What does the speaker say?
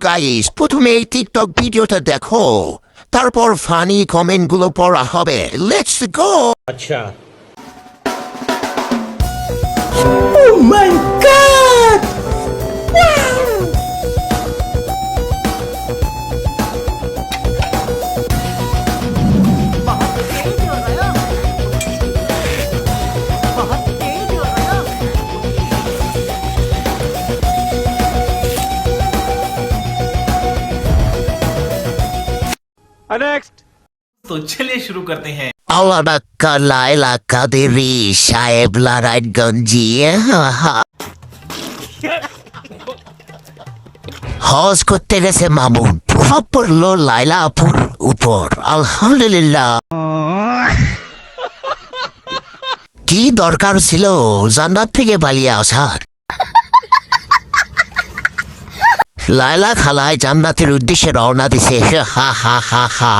Guys, প্রথমে এই TikTok ভিডিওটা দেখো, তারপর ফানি কমেন্টগুলো পড়া হবে। Let's go. अच्छा। Oh my god! बहुत तेज हो रहा है बहुत तेज हो रहा है तो चलिए शुरू करते हैं। আলাদা লাইলা কাদেরি সাহেব নারায়ণগঞ্জি হজ করতে গেছে মামুন, প্রভাব পড়লো লাইলা আপুর উপর। আলহামদুলিল্লাহ। কি দরকার ছিল জান্নাত থেকে পালিয়ে আসার? লাইলা খালায় জান্নাতের উদ্দেশ্যে রওনা দিছে। হা হা হা হা।